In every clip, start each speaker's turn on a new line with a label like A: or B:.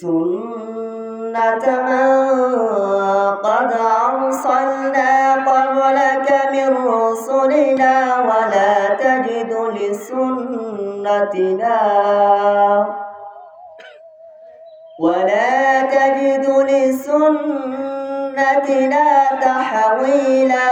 A: سنة من قد أرسلنا قبلك من رسلنا ولا تجد لسنتنا تحويلا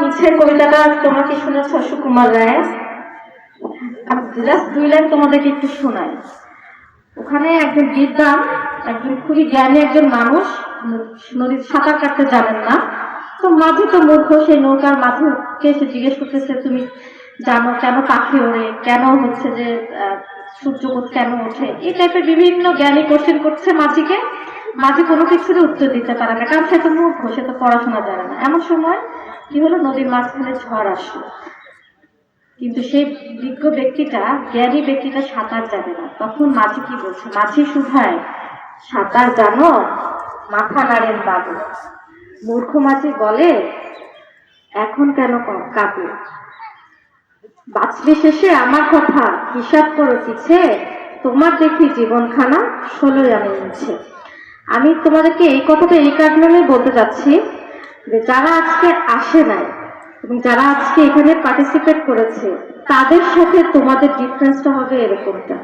B: মিছের কবিতাটা তোমরা কি শুনেছ সুকুমার রায়ের? জাস্ট 2 লাইন তোমাদেরকে একটু শোনাই। ওখানে একজন বৃদ্ধা, একজন খুবই জ্ঞানী একজন মানুষ, নদীর সাঁতার কাটতে জানেন না, তো মাঝে তো মূর্খ, সেই নৌকার মাঝে এসে জিজ্ঞেস করতেছে, তুমি জানো কেন পাখি ওড়ে, কেন হচ্ছে যে সূর্যকোট কেন ওঠে, এই টাইপের বিভিন্ন জ্ঞানী কোশ্চেন করছে মাঝিকে। মাঝি কোনো কিছুরই উত্তর দিতে পারে না, কারণ সে তো মূর্খ, সে তো পড়াশোনা জানে না। এমন সময় কি হলো, নদীর মাঝখানে ঝড় আসলো, কিন্তু সেই বিজ্ঞ ব্যক্তিটা, জ্ঞানী ব্যক্তিটা সাঁতার জানে না। তখন মাঝি কি বলছে, মাঝি শুধায়, সাঁতার জানো? মাথা নাড়েন বাবু। মূর্খ মাঝি বলে, এখন কেন কাঁপে? বাঁচবে শেষে আমার কথা হিসাব করো পিছে, তোমার দেখি জীবনখানা 16 আনে নিচ্ছে। আমি তোমাদেরকে এই কথাটা এই কারণে বলতে চাচ্ছি যে যারা আজকে আসে নাই এবং যারা আজকে এখানে পার্টিসিপেট করেছে, তাদের সাথে তোমাদের ডিফারেন্সটা হবে এরকমটা,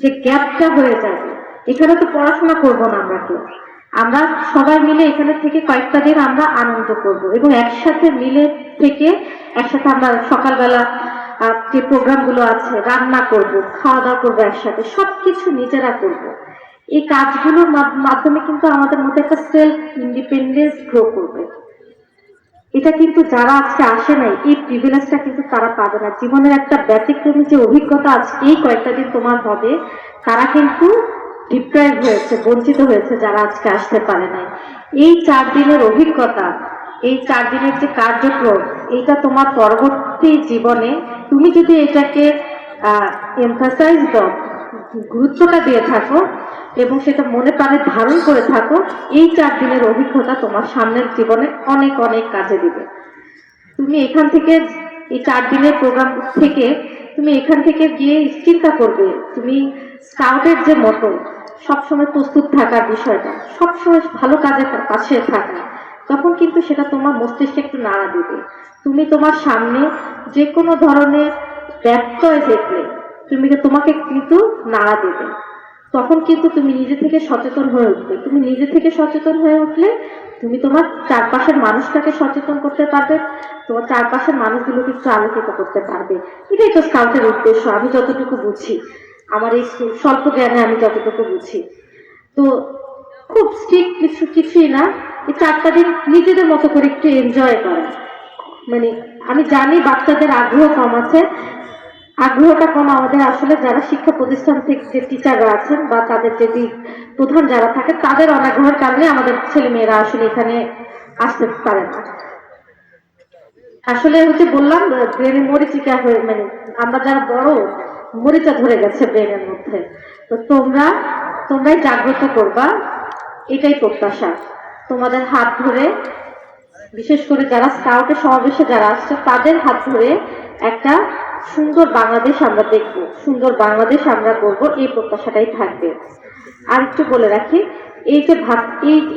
B: যে গ্যাপটা হয়ে যাবে। এখানে তো পড়াশোনা করবো না আমরা কেউ, আমরা সবাই মিলে এখানে থেকে কয়েকটা দিন আমরা আনন্দ করব এবং একসাথে মিলে থেকে একসাথে আমরা সকালবেলা যে প্রোগ্রামগুলো আছে, রান্না করব, খাওয়া দাওয়া করবো একসাথে, সবকিছু নিজেরা করব। এই কাজগুলোর মাধ্যমে কিন্তু আমাদের মধ্যে একটা সেলফ ইন্ডিপেন্ডেন্স গ্রো করবে। এটা কিন্তু যারা আজকে আসে নাই, এই প্রিভিলেজটা কিন্তু তারা পাবে না। জীবনের একটা ব্যতিক্রমী যে অভিজ্ঞতা আজকে এই কয়েকটা দিন তোমার হবে, তারা কিন্তু ডিপ্রাইভ হয়েছে, বঞ্চিত হয়েছে যারা আজকে আসতে পারে নাই। এই 4 দিনের অভিজ্ঞতা, এই 4 দিনের যে কার্যক্রম, এইটা তোমার পরবর্তী জীবনে তুমি যদি এটাকে এমফাসাইজ দাও, গুরুত্বটা দিয়ে থাকো এবং সেটা মনে প্রাণে ধারণ করে থাকো, এই 4 দিনের অভিজ্ঞতা তোমার সামনের জীবনে অনেক অনেক কাজে দিবে। তুমি এখান থেকে, এই 4 দিনের প্রোগ্রাম থেকে তুমি এখান থেকে গিয়ে চিন্তা করবে, তুমি স্কাউটের যে মতো সবসময় প্রস্তুত থাকার বিষয়টা, সবসময় ভালো কাজের পাশে থাকা, তখন কিন্তু সেটা তোমার মস্তিষ্কে একটু নাড়া দিবে। তুমি তোমার সামনে যে কোনো ধরনের ব্যত্যয় দেখলে তোমাকে কিন্তু নাড়া দেবে। তখন কিন্তু তুমি নিজে থেকে সচেতন হয়ে উঠবে। তুমি নিজে থেকে সচেতন হয়ে উঠলে তুমি তোমার চারপাশের মানুষটাকে সচেতন করতে পারবে, তোমার চারপাশের মানুষগুলোকে একটু আলোকিত করতে পারবে। এটাই তো স্কাউটের উদ্দেশ্য, আমি যতটুকু বুঝি, আমার এই স্বল্প জ্ঞানে আমি যতটুকু বুঝি। তো খুব স্ট্রিক্ট কিছুই না, এই 4টা দিন নিজেদের মতো করে একটু এনজয় করা। মানে আমি জানি বাচ্চাদের আগ্রহ কম আছে, আগ্রহটা কম আমাদের আসলে যারা শিক্ষা প্রতিষ্ঠান থেকে যে টিচাররা আছেন বা তাদের যে প্রধান যারা থাকে তাদের অনাগ্রহের কারণে আমাদের ছেলে মেয়েরা আসলে এখানে আসতে পারে না। আসলে হচ্ছে বললাম ব্রেনে মরিচিকা হয়ে মানে আমরা যারা বড় মরিচা ধরে গেছে ব্রেনের মধ্যে। তো তোমরাই জাগ্রত করবা, এটাই প্রত্যাশা। তোমাদের হাত ধরে, বিশেষ করে যারা স্কাউটের সমাবেশে যারা আসছে তাদের হাত ধরে একটা সুন্দর বাংলাদেশ আমরা দেখব, সুন্দর বাংলাদেশ আমরা করব, এই প্রত্যাশাটাই থাকবে। আর একটু বলে রাখি, এই যে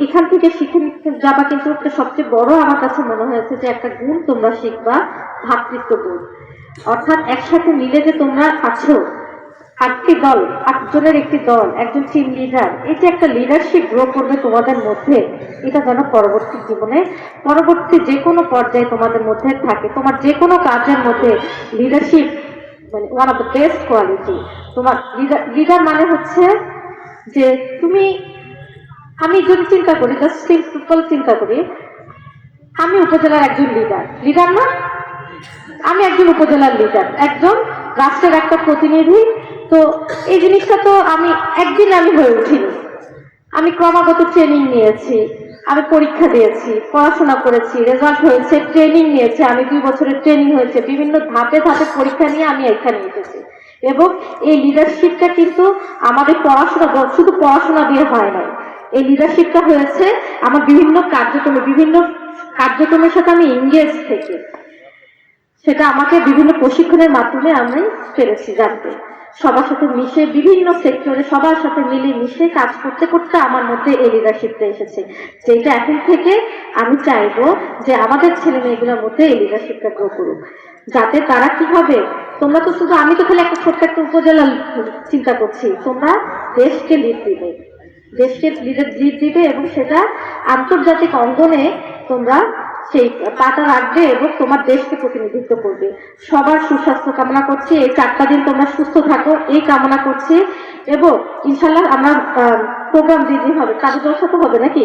B: এখান থেকে শিখে যাবা, কিন্তু একটা সবচেয়ে বড় আমার কাছে মনে হয়েছে যে একটা গুণ তোমরা শিখবা, ভ্রাতৃত্ব গুণ। অর্থাৎ একসাথে মিলে যে তোমরা আছো, একটি দল, 8 জনের একটি দল, একজন টিম লিডার, এই যে একটা লিডারশিপ গ্রো করবে তোমাদের মধ্যে, এটা যেন পরবর্তী জীবনে পরবর্তী যে কোনো পর্যায়ে তোমাদের মধ্যে থাকে। তোমার যে কোনো কাজের মধ্যে লিডারশিপ মানে one of the best quality. তোমার লিডার মানে হচ্ছে যে আমি যদি চিন্তা করি, জাস্ট সিম্পল চিন্তা করি, আমি উপজেলার একজন লিডার না, আমি একজন উপজেলার লিডার, একজন রাষ্ট্রের একটা প্রতিনিধি। তো এই জিনিসটা তো একদিন আমি হয়ে উঠিনি। আমি ক্রমাগত ট্রেনিং নিয়েছি, আমি পরীক্ষা দিয়েছি, পড়াশোনা করেছি, রেজাল্ট হয়েছে, ট্রেনিং নিয়েছি, আমি 2 বছরের ট্রেনিং হয়েছে, বিভিন্ন ধাপে ধাপে পরীক্ষা নিয়ে আমি এখানে এসেছি। এবং এই লিডারশিপটা কিন্তু আমাদের শুধু পড়াশোনা দিয়ে হয় নাই। এই লিডারশিপটা হয়েছে আমার বিভিন্ন কার্যক্রমের সাথে আমি এঙ্গেজ থেকে, সেটা আমাকে বিভিন্ন প্রশিক্ষণের মাধ্যমে আমি পেরেছি জানতে। সবার সাথে মিশে, বিভিন্ন সেক্টরে সবার সাথে মিলে মিশে কাজ করতে করতে আমার মধ্যে এই লিডারশিপটা এসেছে, যেটা এখন থেকে আমি চাইবো যে আমাদের ছেলে মেয়েগুলোর মধ্যে এই লিডারশিপটা গ্রো করুক, যাতে তারা কি হবে, তোমরা তো শুধু, আমি তো খালি একটা ছোট্ট একটা উপজেলা চিন্তা করছি, তোমরা দেশকে লিড দিবে এবং সেটা আন্তর্জাতিক অঙ্গনে তোমরা সেই পাতা রাখবে এবং তোমার দেশকে প্রতিনিধিত্ব করবে। সবার সুস্বাস্থ্য কামনা করছি, এই 4টা দিন তোমরা সুস্থ থাকো এই কামনা করছি। এবং ইনশাল্লাহ আমরা প্রোগ্রাম দিদি হবে, কাজু জলসা তো হবে নাকি?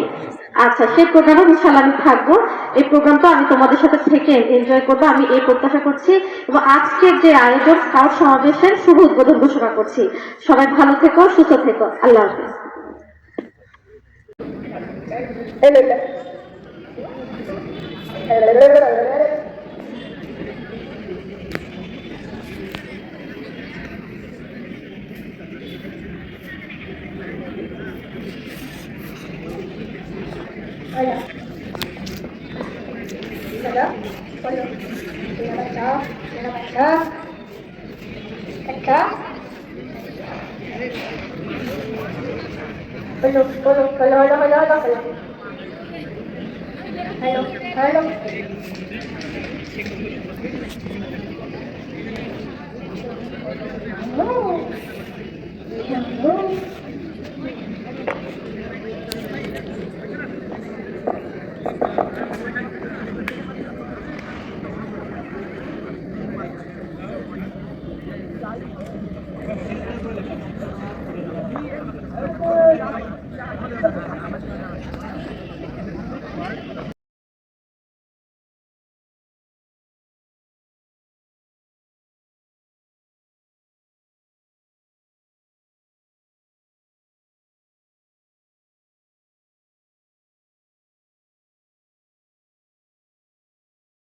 B: আচ্ছা, সেই প্রোগ্রামে ইনশাল্লাহ আমি থাকবো। এই প্রোগ্রামটা আমি তোমাদের সাথে থেকে এনজয় করবো, আমি এই প্রত্যাশা করছি। এবং আজকের যে আয়োজন স্কাউট সমাবেশের শুভ উদ্বোধন ঘোষণা করছি। সবাই ভালো থেকো, সুস্থ থেকো, আল্লাহ হাফিজ।
A: Hello.